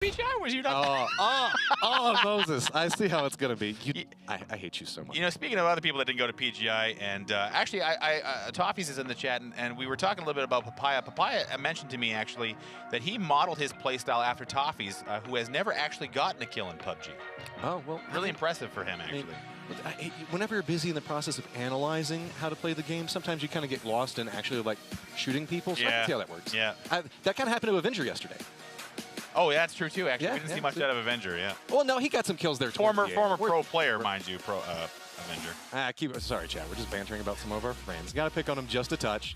PGI? Was you not? Oh, Moses. I see how it's going to be. I hate you so much. You know, speaking of other people that didn't go to PGI, and actually, Toffees is in the chat, and we were talking a little bit about Papaya. Papaya mentioned to me, actually, that he modeled his playstyle after Toffees, who has never actually gotten a kill in PUBG. Oh, well. Really impressive for him, actually. Whenever you're busy in the process of analyzing how to play the game, sometimes you kind of get lost in actually, like, shooting people. So I can see how that works. Yeah. That kind of happened to Avenger yesterday. Oh, yeah, that's true, too, actually. We didn't see much out of Avenger, yeah. Well, no, he got some kills there. Former pro player, mind you, Avenger. Sorry, Chad. We're just bantering about some of our friends. Got to pick on him just a touch.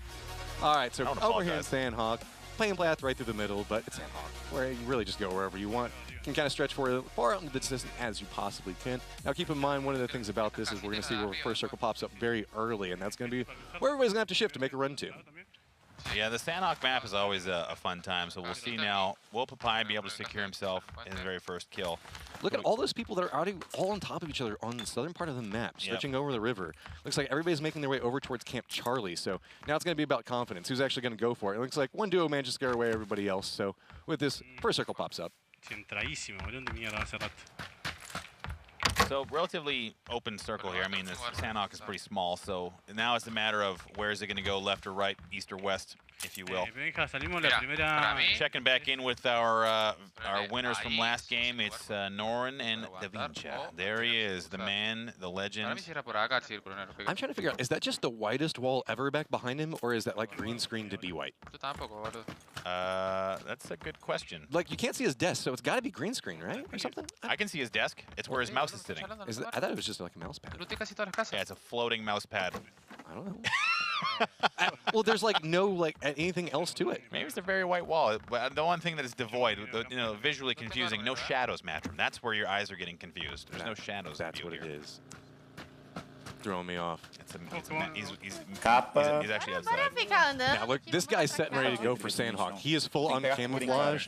All right, so over here in Sandhawk, playing path right through the middle, but it's Sandhawk, where you really just go wherever you want. You can kind of stretch far out into the distance as you possibly can. Now, keep in mind, one of the things about this is we're going to see where first circle pops up very early, and that's going to be where everybody's going to have to shift to make a run to. Yeah, the Sandhawk map is always a fun time, so we'll see now. Will Papaya be able to secure himself in his very first kill? Look at all those people that are already all on top of each other on the southern part of the map, stretching over the river. Looks like everybody's making their way over towards Camp Charlie, so now it's going to be about confidence. Who's actually going to go for it? It looks like one duo managed to scare away everybody else, so with this, first circle pops up. So relatively open circle here. I mean, this Sandhawk is pretty small, so now it's a matter of where is it going to go, left or right, east or west, if you will. Checking back in with our winners from last game. It's Norin and Da Vinci. There he is, the man, the legend. I'm trying to figure out, is that just the widest wall ever back behind him, or is that like green screen to be white? That's a good question. Like, you can't see his desk, so it's got to be green screen, right? Or something? I can see his desk. It's where his mouse is sitting. I thought it was just like a mouse pad. Yeah, it's a floating mouse pad. I don't know. Well, there's like no anything else to it. Maybe it's a very white wall. The one thing that is devoid, visually confusing, no shadows, Matrim. That's where your eyes are getting confused. There's no shadows. That's what it is. Throwing me off. He's actually outside. Now look, this guy's set and ready to go for Sandhawk. He is full on camouflage.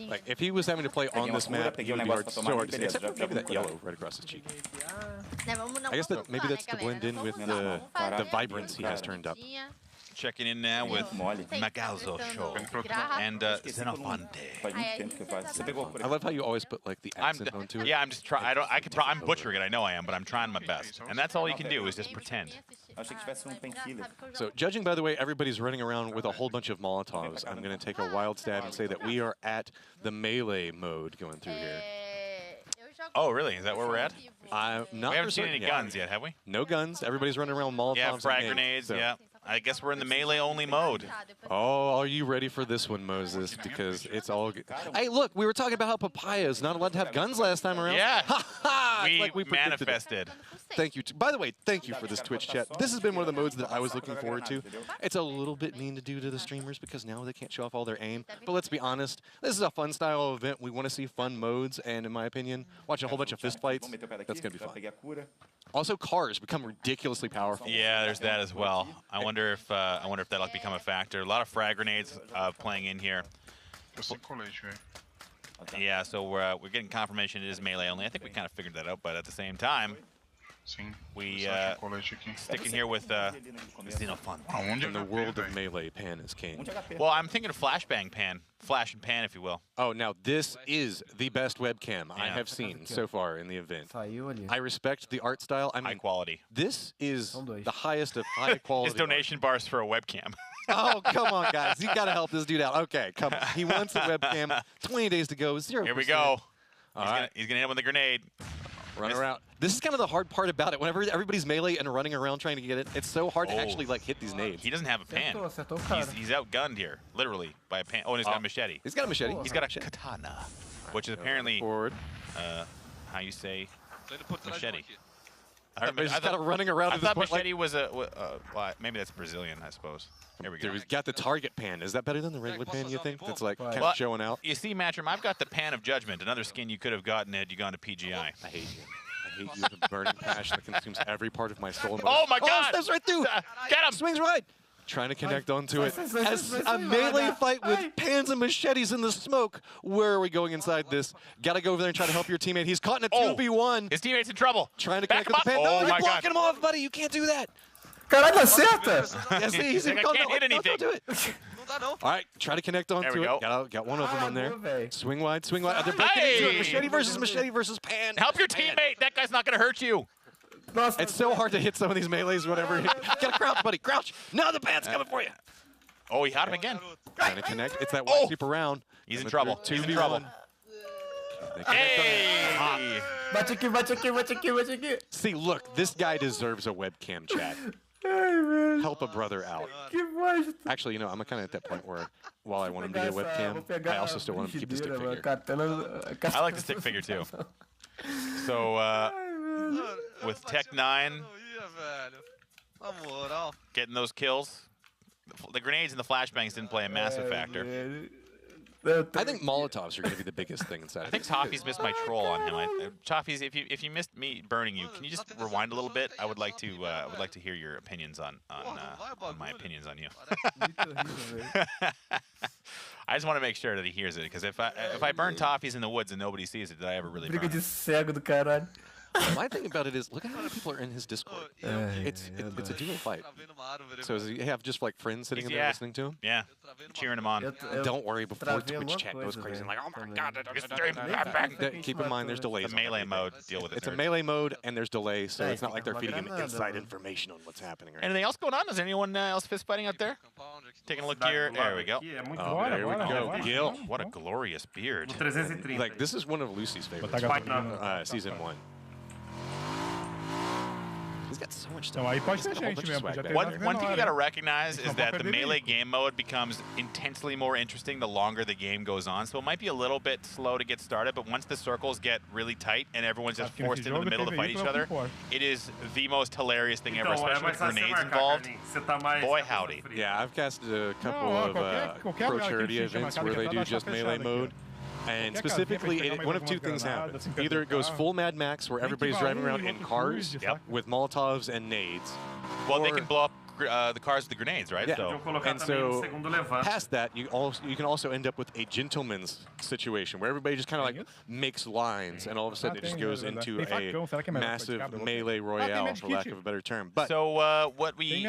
Like, if he was having to play on this map, it would be so hard to see, except for maybe that yellow right across his cheek. I guess maybe that's to blend in with the vibrance he has turned up. Checking in now with Magalzo Show and Xenofonte. I love how you always put like the accent onto it. Yeah, I'm just trying. I'm butchering it. I know I am, but I'm trying my best. And that's all you can do is just pretend. So, judging by the way everybody's running around with a whole bunch of Molotovs, I'm going to take a wild stab and say that we are at the melee mode going through here. Oh, really? Is that where we're at? We haven't seen any guns yet, have we? No guns. Everybody's running around with Molotovs. Yeah, frag grenades, yeah. I guess we're in the melee-only mode. Oh, are you ready for this one, Moses? Because it's all good. Hey, look, we were talking about how Papaya is not allowed to have guns last time around. Yeah. we manifested. Thank you. By the way, thank you for this Twitch chat. This has been one of the modes that I was looking forward to. It's a little bit mean to do to the streamers because now they can't show off all their aim. But let's be honest, this is a fun style of event. We want to see fun modes, and in my opinion, watching a whole bunch of fist fights, that's going to be fun. Also, cars become ridiculously powerful. Yeah, there's that as well. I wonder if that'll become a factor. A lot of frag grenades playing in here. Yeah, so we're getting confirmation it is melee only. I think we kind of figured that out, but at the same time, we sticking here with Xenofonte. In the world of melee, Pan is king. Well, I'm thinking of flashbang Pan, flash and Pan, if you will. Oh, now this is the best webcam I have seen so far in the event. I respect the art style. I mean, high quality. This is the highest of high quality. His donation bars for a webcam. Oh, come on, guys. You got to help this dude out. Okay, come on. He wants a webcam. 20 days to go. 0%. Here we go. He's going to hit him with a grenade. Run around. This is kind of the hard part about it. Whenever everybody's melee and running around trying to get it, it's so hard to actually hit these nades. He doesn't have a pan. He's outgunned here, literally, by a pan. Oh, and he's got a machete. He's got a machete. He's got a katana, which is apparently how you say machete. He's got it running around. I thought machete was well, maybe that's Brazilian, I suppose. Here we go. He's got the target pan. Is that better than the regular pan, you think? That's like kind of showing out? You see, Matrim, I've got the pan of judgment, another skin you could have gotten had you gone to PGI. I hate you. I hate you with a burning passion that consumes every part of my soul. Oh, my God! Steps right through! Get him! Swings right! Trying to connect onto it. As a melee fight with pans and machetes in the smoke. Where are we going inside this? Gotta go over there and try to help your teammate. He's caught in a 2v1. His teammate's in trouble. Trying to connect with the pan. Oh, no, my you're blocking him off, buddy. You can't do that. Caralho, acerta! Yeah, see, I can't hit anything. Don't do it. All right, try to connect onto it. Got one of them on there. Swing wide, swing wide. They're breaking into it. Machete versus pan. Help your teammate. That guy's not going to hurt you. It's so hard to hit some of these melees, whatever. Get a crouch, buddy. Crouch. No, the pan's coming for you. Oh, he had him again. Trying to connect. It's that wide sweep around. He's in trouble. He's in trouble. Hey! See, look, this guy deserves a webcam chat. Help a brother out. Actually, you know, I'm kind of at that point where, while I want him to get a webcam, I also still want him to keep the stick figure. I like the stick figure too. So, with Tech 9 getting those kills, the grenades and the flashbangs didn't play a massive factor. I think Molotovs are going to be the biggest thing inside. I think Toffee's missed my troll on him. Toffee's, if you missed me burning you, can you just rewind a little bit? I would like to hear your opinions on my opinions on you. I just want to make sure that he hears it, because if I burn Toffees in the woods and nobody sees it, did I ever really burn it? My thing about it is, look at how many people are in his Discord. It's a dual fight. So does he have just like friends sitting in there listening to him? Yeah, cheering him on. Don't worry, before Twitch chat goes crazy, like, oh my god, keep in mind there's delays. It's a melee mode. Deal with it. It's a melee mode, and there's delays, so it's not like they're feeding him inside information on what's happening. Right? Anything else going on? Is anyone else fist fighting out there? Taking a look here. There we go. Oh, there we go. Gil. What a glorious beard. Like, this is one of Lucy's favorites. Season 1. He's got so much stuff. One thing you got to recognize is that the melee game mode becomes intensely more interesting the longer the game goes on. So it might be a little bit slow to get started, but once the circles get really tight and everyone's just forced into the middle to fight each other, it is the most hilarious thing ever, especially with grenades involved. Boy, howdy. Yeah, I've casted a couple of pro charity events where they do just melee mode. And specifically, one of two things happens. Either it goes full Mad Max, where everybody's driving around in cars with Molotovs and nades. Well, they can blow up the cars with the grenades, right? Yeah. So past that, you can also end up with a gentleman's situation where everybody just kind of like makes lines, and all of a sudden it just goes into a massive melee royale, for lack of a better term. But so what we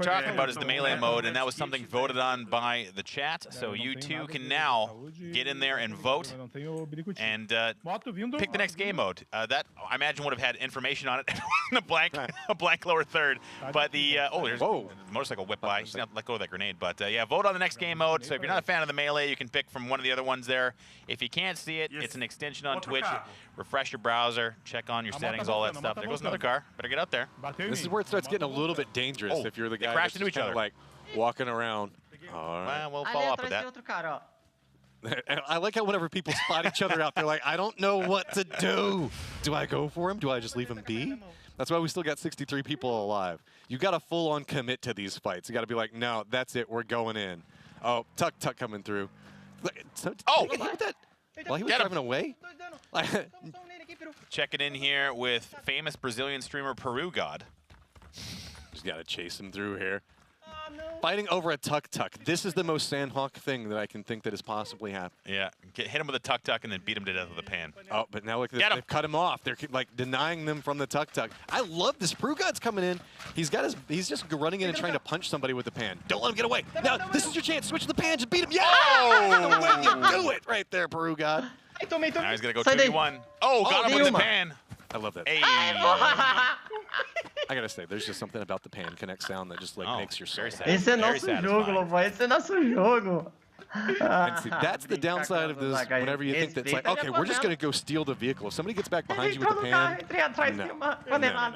talking about is the melee mode, and that was something voted on by the chat. So you two can now get in there and vote and pick the next game mode. That I imagine would have had information on it in a blank lower third, but the there's a motorcycle whip by. She's going to let go of that grenade. But yeah, vote on the next game mode. So if you're not a fan of the melee, you can pick from one of the other ones there. If you can't see it, it's an extension on Twitch. Refresh your browser, check on your settings, all that stuff. There goes another car. Better get out there. This is where it starts getting a little bit dangerous if you're the guy that's just kind of like walking around. All right. Well, we'll follow up with that. I like how whenever people spot each other out, they're like, I don't know what to do. Do I go for him? Do I just leave him be? That's why we still got 63 people alive. You got to full-on commit to these fights. You got to be like, no, that's it. We're going in. Oh, Tuck coming through. Oh! While he was driving away? Check it in here with famous Brazilian streamer Peru God. Just got to chase him through here. Fighting over a tuck. This is the most Sandhawk thing that I can think that has possibly happened. Yeah, hit him with a tuck and then beat him to death with a pan. Oh, but now look at this. They've cut him off. They're like denying them from the tuck. I love this. Brugod's coming in. He's just running in and trying to punch somebody with the pan. Don't let him get away. Now, this is your chance. Switch to the pan. Just beat him. Yeah! Oh! The way you do it right there, Brugod. Now he's going to go 2v1. Oh, got him with the pan. I love that. Hey. I gotta say, there's just something about the pan connect sound that just like makes your soul. Esse é nosso jogo, Lobo. Esse é nosso jogo. And see, that's the downside of this. Whenever you think that's like, okay, we're just gonna go steal the vehicle. If somebody gets back behind you with the pan, no.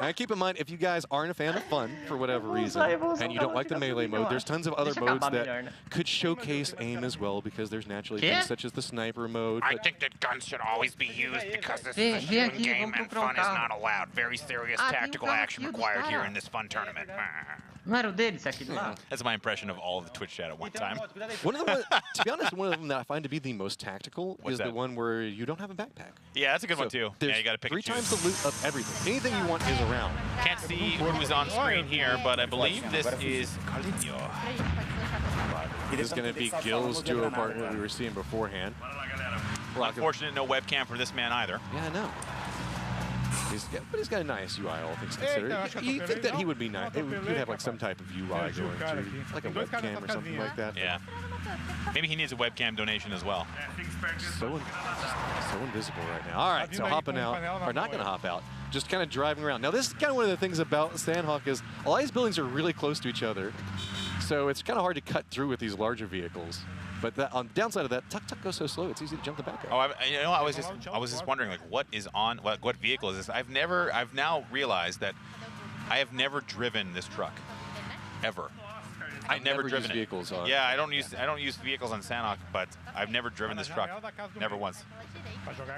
And keep in mind, if you guys aren't a fan of fun for whatever reason, and you don't like the melee mode, there's tons of other modes that could showcase aim as well, because there's naturally things such as the sniper mode. I think that guns should always be used because this is a shooting game and fun is not allowed. Very serious tactical action required here in this fun tournament. That's my impression of all of the Twitch chat at one time. One of them, to be honest, one of them that I find to be the most tactical is the one where you don't have a backpack. Yeah, that's a good one too. Yeah, you got to pick 3 times the loot of everything. Anything you want is around. Can't see who's on screen here, but I believe this is It is going to be Gil's duo partner we were seeing beforehand. Unfortunate, no webcam for this man either. Yeah, I know. But he's got a nice UI, all things considered. You think that he would be nice? He would have like some type of UI going to, like a webcam or something like that. Yeah. Maybe he needs a webcam donation as well. So invisible right now. All right, so hopping out, or not going to hop out, just kind of driving around. Now, this is kind of one of the things about Sandhawk is a lot of these buildings are really close to each other, so it's kind of hard to cut through with these larger vehicles. But on the downside of that, Tuk goes so slow; it's easy to jump the back of. Oh, I was just wondering, like, what is on? What vehicle is this? I've now realized that I have never driven this truck, ever. I've never driven vehicles on. Yeah, I don't use vehicles on Sandhawk, but I've never driven this truck, never once.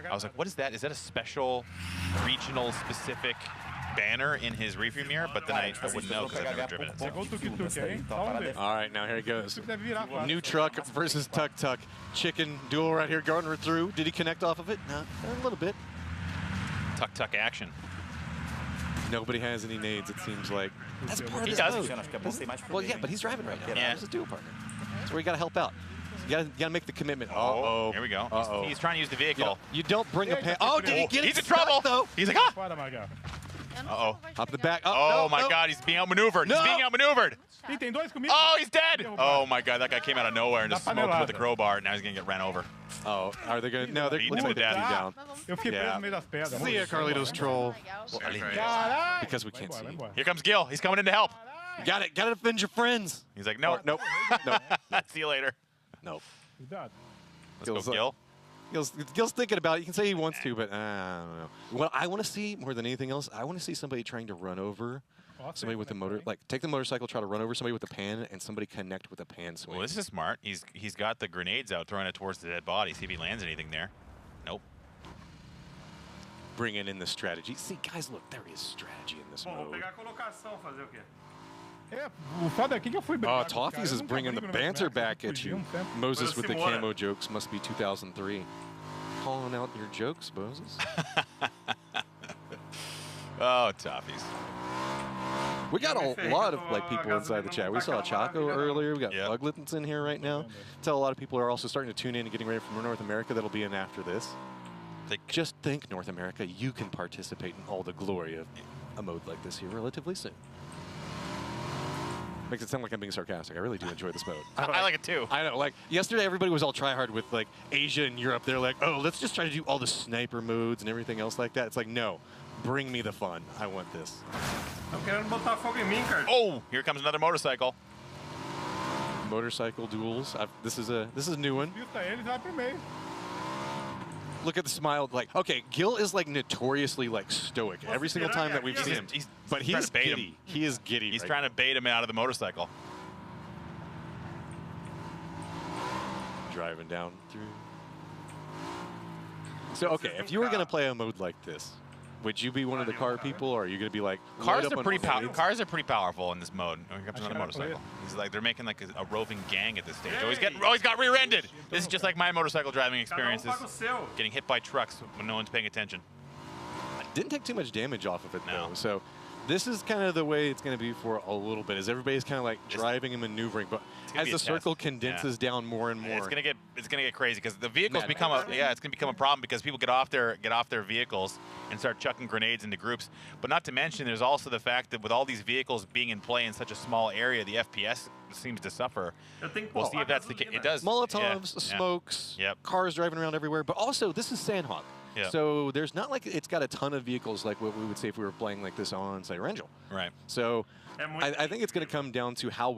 I was like, what is that? Is that a special, regional specific banner in his rearview mirror? But then I wouldn't know because I've never driven it. All right, now here he goes. New truck versus Tuk. Chicken duel right here, going through. Did he connect off of it? No, a little bit. Tuk action. Nobody has any nades, it seems like. That's part of he this does. mode. Well, yeah, but he's driving right now. Yeah. He's a dual partner. That's where you got to help out. You got to make the commitment. Uh-oh. Here we go. He's trying to use the vehicle. You don't bring a pan. Oh, did he get it? He's in trouble. Though? He's like, ah! Uh-oh. Hop in the back. Oh, my God, he's being outmaneuvered. He's being outmaneuvered. Oh, he's dead. Oh, my God, that guy came out of nowhere and just smoked him with the crowbar. Now he's going to get ran over. Oh, are they going to? No, they're going to down. Yeah. See ya, Carlito's troll. Because we can't see. Here comes Gil. He's coming in to help. You got to defend your friends. He's like, no. Nope. See you later. Nope. Let's go, Gil. Gil's thinking about it. You can say he wants to, but I don't know. What I want to see more than anything else, I want to see somebody trying to run over somebody with a motor, like take the motorcycle, try to run over somebody with a pan, and somebody connect with a pan swing. Well, this is smart. He's got the grenades out, throwing it towards the dead body. See if he lands anything there. Nope. Bringing in the strategy. See, guys, look, there is strategy in this mode. Oh, Toffees is bringing the banter back at you. Moses with the camo jokes must be 2003. Calling out your jokes, Moses. Oh, Toffees. We got a lot of people inside the chat. We saw Chaco earlier. We got Buglet's in here right now. Tell a lot of people are also starting to tune in and getting ready for North America. That'll be in after this. Just think, North America, you can participate in all the glory of a mode like this here relatively soon. Makes it sound like I'm being sarcastic. I really do enjoy this mode. I like it too. I know. Like yesterday, everybody was all tryhard with like Asia and Europe. They're like, oh, let's just try to do all the sniper modes and everything else like that. It's like, no, bring me the fun. I want this. Oh, here comes another motorcycle. Motorcycle duels. This is a new one. Look at the smile. Like, okay, Gil is like notoriously like stoic every single time that we've seen him. But he's giddy. He is giddy. He's trying to bait him out of the motorcycle. Driving down through. So, okay, if you were going to play a mode like this, would you be one of the car people, or are you going to be like cars are pretty powerful in this mode. Here comes another motorcycle. He's like they're making like a roving gang at this stage. Oh, he's got rear-ended. This is just like my motorcycle driving experiences. Getting hit by trucks when no one's paying attention. Didn't take too much damage off of it though. So this is kind of the way it's going to be for a little bit. As everybody's kind of like driving and maneuvering, but as the circle condenses down more and more, it's gonna get crazy because the vehicles become it's gonna become a problem because people get off their vehicles and start chucking grenades into groups. But not to mention, there's also the fact that with all these vehicles being in play in such a small area, the FPS seems to suffer. We'll see if that's the case. It does. Molotovs, smokes, cars driving around everywhere. But also, this is Sandhawk. So there's not like it's got a ton of vehicles like what we would say if we were playing like this on, say, Rangel. Right. So I think it's going to come down to how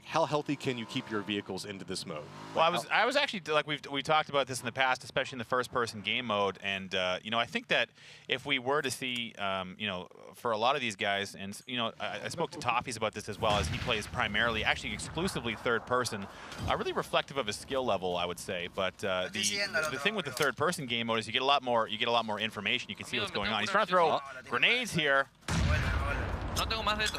healthy can you keep your vehicles into this mode. Well, I was actually like we talked about this in the past, especially in the first-person game mode, and you know, I think that if we were to see you know, for a lot of these guys, and you know, I spoke to Toffees about this as well, as he plays primarily, actually exclusively third-person, really reflective of his skill level, I would say. But the thing with the third-person game mode is you get a lot more information. You can see what's going on. He's trying to throw grenades here.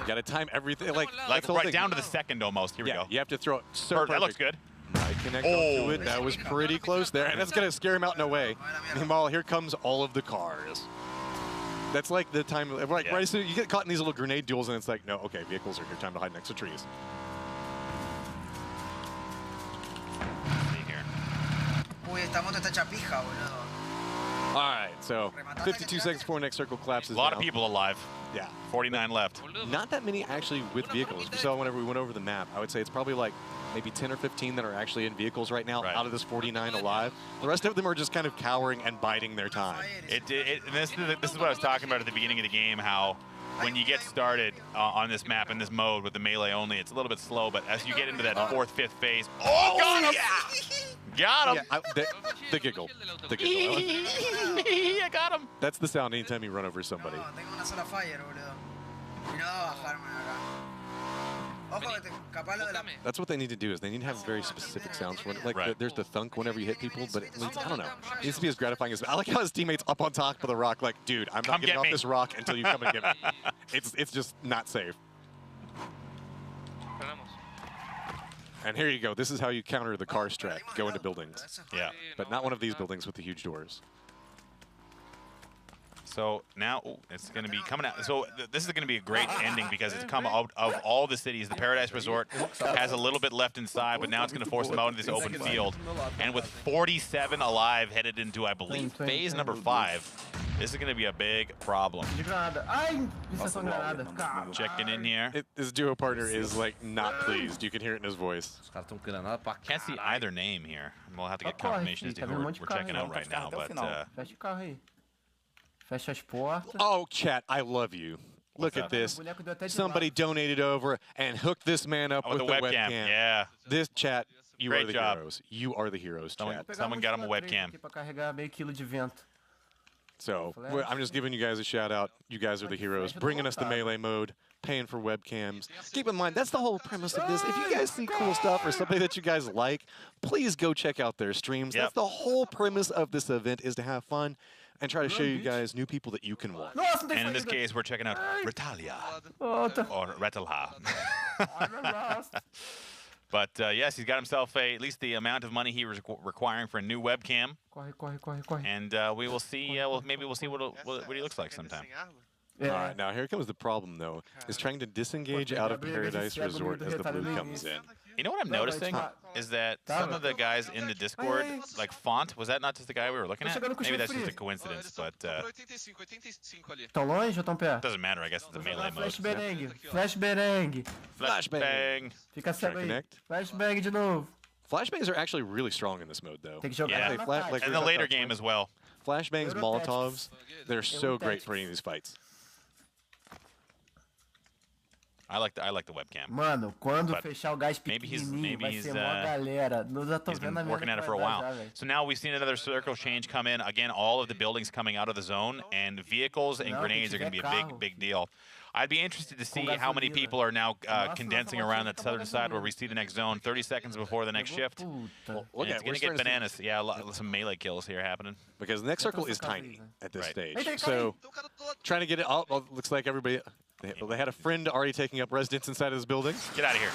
Got to time everything like right down to the second almost. Here we go. You have to throw it so perfect. That looks good. Might connect to it. That was pretty close there, and that's going to scare him out in a way. Meanwhile, here comes all of the cars. That's like the time, right as soon as you get caught in these little grenade duels, and it's like, no, okay, vehicles are here. Time to hide next to trees. Uy, esta moto está hecha pija, boludo. All right, so 52 seconds before next circle collapses. A lot of people alive. Yeah. 49 left. Not that many actually with vehicles. We saw whenever we went over the map. I would say it's probably like maybe 10 or 15 that are actually in vehicles right now out of this 49 alive. The rest of them are just kind of cowering and biding their time. This is what I was talking about at the beginning of the game, how when you get started on this map in this mode with the melee only, it's a little bit slow, but as you get into that 4th, 5th phase, got him! Yeah. Got him! Yeah, the giggle. The giggle. I got him! That's the sound anytime you run over somebody. That's what they need to do, is they need to have very specific sounds for it. Like there's the thunk whenever you hit people, but it needs, I don't know, it needs to be as gratifying as. I like how his teammates up on top of the rock, like, dude, I'm not getting off this rock until you come and get me. It's just not safe. And here you go. This is how you counter the car strat. Go into buildings. Yeah. But not one of these buildings with the huge doors. So now it's going to be coming out. So this is going to be a great ending because it's come out of all the cities. The Paradise Resort has a little bit left inside, but now it's going to force them out into this open field. And with 47 alive headed into, I believe, phase number 5, this is going to be a big problem. Checking in here. His duo partner is like not pleased. You can hear it in his voice. Can't see either name here. We'll have to get confirmation as to who we're checking out right now. But oh, chat, I love you. Look at this. Somebody donated over and hooked this man up with the webcam. Yeah. This chat, you Great are the job. heroes. You are the heroes, chat. Someone got him a webcam. So I'm just giving you guys a shout out. You guys are the heroes, bringing us the melee mode, paying for webcams. Keep in mind, that's the whole premise of this. If you guys see cool stuff or something that you guys like, please go check out their streams. That's the whole premise of this event, is to have fun and try to show you guys new people that you can watch. And in this case, we're checking out Retalia, or Retalha. But yes, he's got himself at least the amount of money he was requiring for a new webcam. And we will see, maybe we'll see what he looks like sometime. All right, now here comes the problem, though, is trying to disengage out of Paradise Resort as the blue comes in. You know what I'm noticing is that some of the guys in the Discord, like Font, was that not just the guy we were looking at? Maybe that's just a coincidence, but doesn't matter. I guess it's a melee mode. Flashbang. Flashbang. Fica cego aí. Connect. Flashbang de novo. Flashbangs are actually really strong in this mode, though. Yeah. And the later game as well. Flashbangs, Molotovs, they're so great for any of these fights. I like the webcam. Mano, quando fechar o gás pequenininho, vai ser mó galera. He's been working at it for a while. So now we've seen another circle change come in. Again, all of the buildings coming out of the zone, and vehicles and grenades are going to be a big deal. I'd be interested to see how many people are now condensing around that southern side where we see the next zone 30 seconds before the next shift. It's going to get bananas. Yeah, some melee kills here happening. Because the next circle is tiny at this stage. So trying to get it out, looks like everybody, they had a friend already taking up residence inside of this building. Get out of here.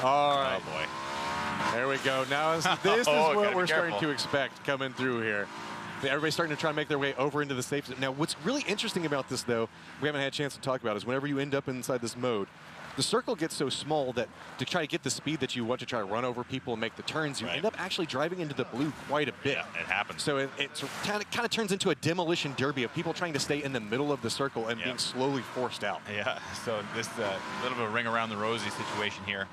All right. Oh, boy. There we go. Now this is what we're starting to expect coming through here. Everybody's starting to try and make their way over into the safe zone. Now, what's really interesting about this, though, we haven't had a chance to talk about, is whenever you end up inside this mode, the circle gets so small that to try to get the speed that you want to try to run over people and make the turns, you end up actually driving into the blue quite a bit. Yeah, it happens. So it kind of turns into a demolition derby of people trying to stay in the middle of the circle and being slowly forced out. Yeah, so this little bit of a ring around the rosy situation here.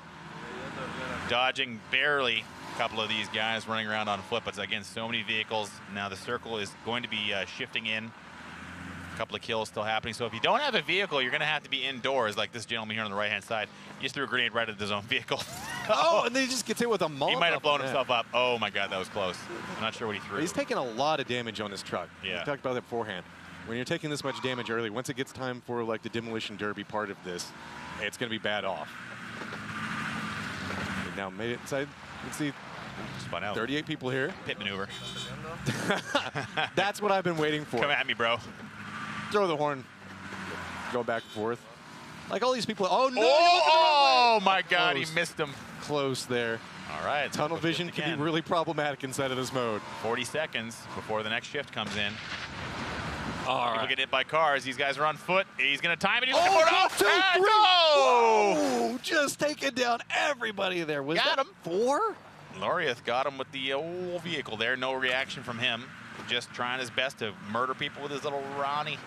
Dodging barely. Couple of these guys running around on foot, but again, so many vehicles. Now the circle is going to be shifting in. A couple of kills still happening. So if you don't have a vehicle, you're going to have to be indoors, like this gentleman here on the right-hand side. He just threw a grenade right at his own vehicle. Oh, and then he just gets hit with a Molotov. He might have blown himself up. Oh my God, that was close. I'm not sure what he threw. He's taking a lot of damage on his truck. Yeah. We talked about that beforehand. When you're taking this much damage early, once it gets time for like the demolition derby part of this, it's going to be bad off. He now made it inside. You can see spun out. 38 people here. Pit maneuver. That's what I've been waiting for. Come at me, bro. Throw the horn. Go back and forth. Like all these people. Oh, no. Oh my God, he missed him. Close there. All right. Tunnel vision can be really problematic inside of this mode. 40 seconds before the next shift comes in. All right. People get hit by cars. These guys are on foot. He's going to time it. He's looking for it. 2, 3. Whoa! Whoa! Just taking down everybody there. Was Got that him. 4? Loriath got him with the old vehicle there. No reaction from him. Just trying his best to murder people with his little Ronnie.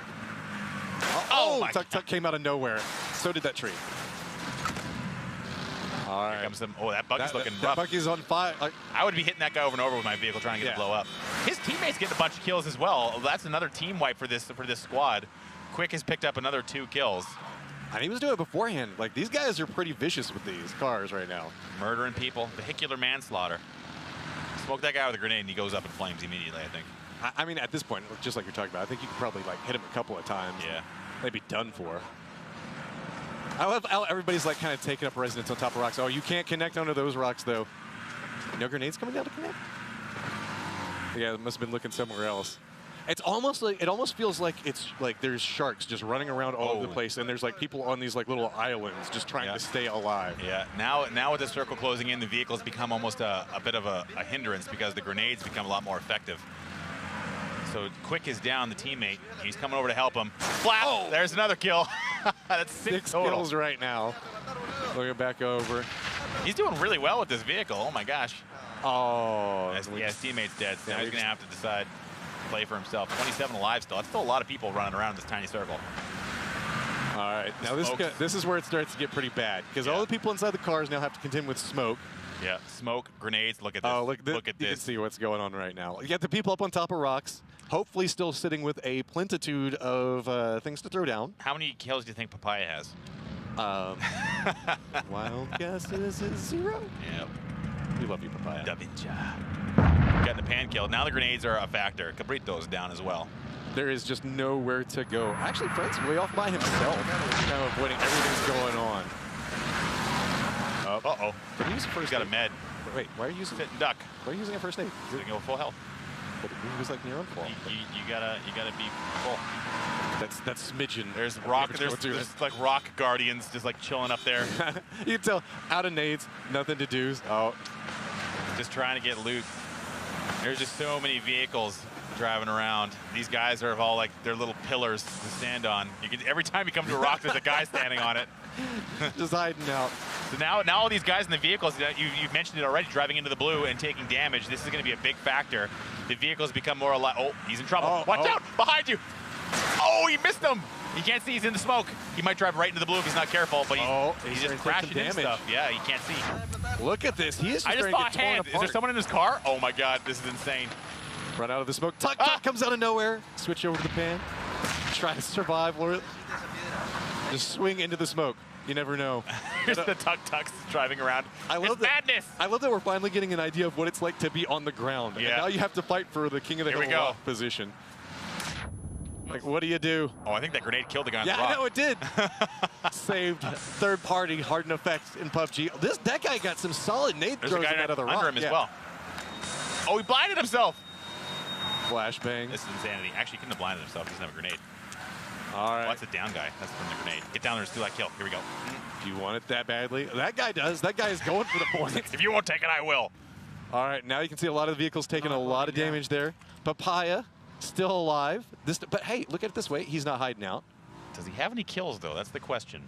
Oh, my Tuk-Tuk came out of nowhere. So did that tree. All right. Here comes some, that buggy's looking rough. That buggy's on fire. I would be hitting that guy over and over with my vehicle trying to get it to blow up. His teammates getting a bunch of kills as well. That's another team wipe for this squad. Quick has picked up another 2 kills. And he was doing it beforehand. Like, these guys are pretty vicious with these cars right now. Murdering people. Vehicular manslaughter. Smoke that guy with a grenade and he goes up in flames immediately, I think. I mean, at this point, just like you're talking about, I think you could probably like hit him a couple of times. Yeah. They'd be done for. I love how everybody's like kind of taking up residence on top of rocks. Oh, you can't connect onto those rocks though. No grenades coming down to connect? Yeah, it must have been looking somewhere else. It's almost like, it almost feels like it's like there's sharks just running around all over the place, and there's like people on these like little islands just trying to stay alive. Yeah, now with the circle closing in, the vehicles become almost a bit of a hindrance because the grenades become a lot more effective. So Quick is down, the teammate. He's coming over to help him. Flap! Oh. There's another kill. That's 6 total. Kills right now. Looking back over. He's doing really well with this vehicle. Oh my gosh. Oh. Yeah, his teammate's dead. So now he's going to have to decide. Play for himself. 27 alive still. That's still a lot of people running around in this tiny circle. All right, now this is where it starts to get pretty bad because all the people inside the cars now have to contend with smoke. Yeah, smoke, grenades. Look at this. Oh, look at this. You can see what's going on right now. You got the people up on top of rocks, hopefully still sitting with a plentitude of things to throw down. How many kills do you think Papaya has? Wild guess is 0. Yep. We love you, Papaya. Da Vinci. Getting the pan kill. Now the grenades are a factor. Cabrito's down as well. There is just nowhere to go. Actually, Fred's way off by himself, kind of avoiding everything's going on. Uh-oh. Can you use first He's got a med. Wait, why are you using Fit and duck? Why are you using a first aid? He's going to go full health. But he was like near on full. You gotta be full. That's smidgen. There's rock. There's like rock guardians just like chilling up there. You can tell out of nades, nothing to do. Oh, just trying to get loot. There's just so many vehicles driving around. These guys are all like their little pillars to stand on. You can every time you come to a rock, there's a guy standing on it. Just hiding out. So now all these guys in the vehicles, you've mentioned it already, driving into the blue and taking damage. This is going to be a big factor. The vehicles become more alive. Oh, he's in trouble. Watch out! Behind you! Oh, he missed him! You can't see, he's in the smoke. He might drive right into the blue if he's not careful, but he's just crashing into stuff. Yeah, he can't see. Look at this. He is just I just saw a hand. Is there someone in his car? Oh my God, this is insane. Run out of the smoke. Tuk-Tuk comes out of nowhere. Switch over to the pan. Try to survive. Just swing into the smoke. You never know. Here's the Tuk-Tuks driving around. It's madness. I love that we're finally getting an idea of what it's like to be on the ground. Yeah. And now you have to fight for the king of the hill position. Like, what do you do? Oh, I think that grenade killed the guy on the rock. Yeah, I know it did. Saved third-party hardened effects in PUBG. That guy got some solid nade throws out of the rock. Under him as well. Oh, he blinded himself. Flashbang. This is insanity. Actually, he couldn't have blinded himself. He doesn't have a grenade. All right. Oh, that's a down guy. That's from the grenade. Get down there and steal that kill. Here we go. Do you want it that badly? That guy does. That guy is going for the point. If you won't take it, I will. All right, now you can see a lot of the vehicles taking a lot of damage there. Papaya still alive. But hey, look at it this way. He's not hiding out. Does he have any kills, though? That's the question.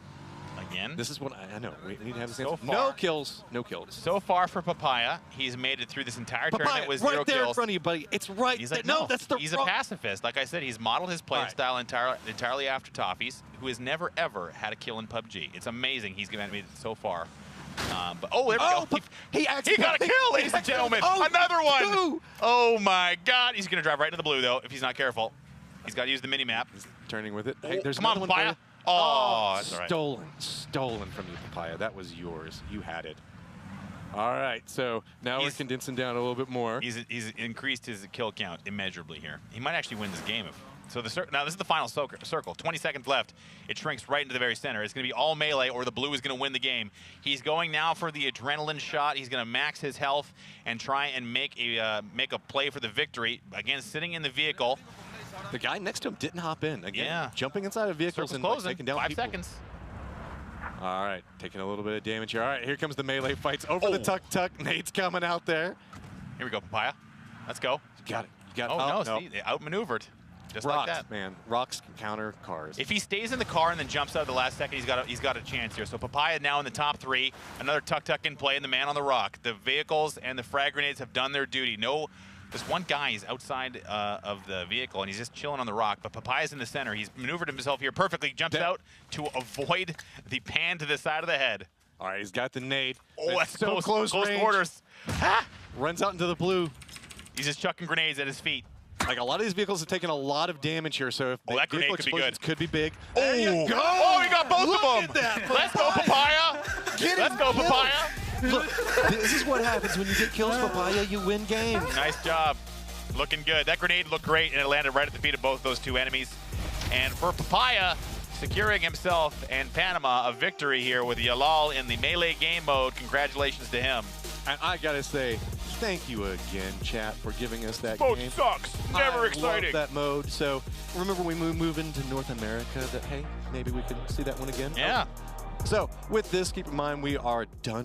Again? This is what I know. We need to have this answer. No kills. No kills. So far for Papaya, he's made it through this entire tournament with 0 kills. Right there in front of you, buddy. It's right. He's like, no, that's the He's a pacifist. Like I said, he's modeled his play style entirely after Toffee's, who has never, ever had a kill in PUBG. It's amazing he's made it so far. But there we go. He got a kill, ladies and gentlemen. Another one. Oh, my God. He's going to drive right into the blue, though, if he's not careful. He's got to use the mini-map. He's turning with it. Hey, come on, Papaya. Oh, that's all right. Stolen from you, Papaya. That was yours. You had it. All right, so now we're condensing down a little bit more. He's increased his kill count immeasurably here. He might actually win this game. So now this is the final circle. 20 seconds left. It shrinks right into the very center. It's going to be all melee, or the blue is going to win the game. He's going now for the adrenaline shot. He's going to max his health and try and make a play for the victory. Again, sitting in the vehicle. The guy next to him didn't hop in. Again, jumping inside of vehicles and taking down 5 people. seconds. All right, taking a little bit of damage here. All right, here comes the melee fights over the Tuk-Tuk. Nate's coming out there. Here we go, Papaya. Let's go. You got it. You got it. Oh, no. See, they outmaneuvered. Just rocks, like that. Man. Rocks can counter cars. If he stays in the car and then jumps out at the last second, he's got a chance here. So Papaya now in the top 3. Another tuck in play, and the man on the rock. The vehicles and the frag grenades have done their duty. This one guy is outside of the vehicle, and he's just chilling on the rock. But Papaya's in the center. He's maneuvered himself here perfectly. Jumps out to avoid the pan to the side of the head. All right, he's got the nade. Oh, that's so close quarters. Runs out into the blue. He's just chucking grenades at his feet. Like, a lot of these vehicles have taken a lot of damage here, so if that grenade could be good. Could be big. There you go! Oh, he got both of them! Let's go, Papaya! Let's go, Papaya! Look, this is what happens when you get kills, Papaya. You win games. Nice job. Looking good. That grenade looked great, and it landed right at the feet of both those 2 enemies. And for Papaya, securing himself and Panama a victory here with Yalal in the melee game mode. Congratulations to him. And I gotta say, thank you again, chat, for giving us that mode game. Sucks. Never exciting. I love that mode. So remember when we move into North America that, hey, maybe we can see that one again? Yeah. So with this, keep in mind we are done.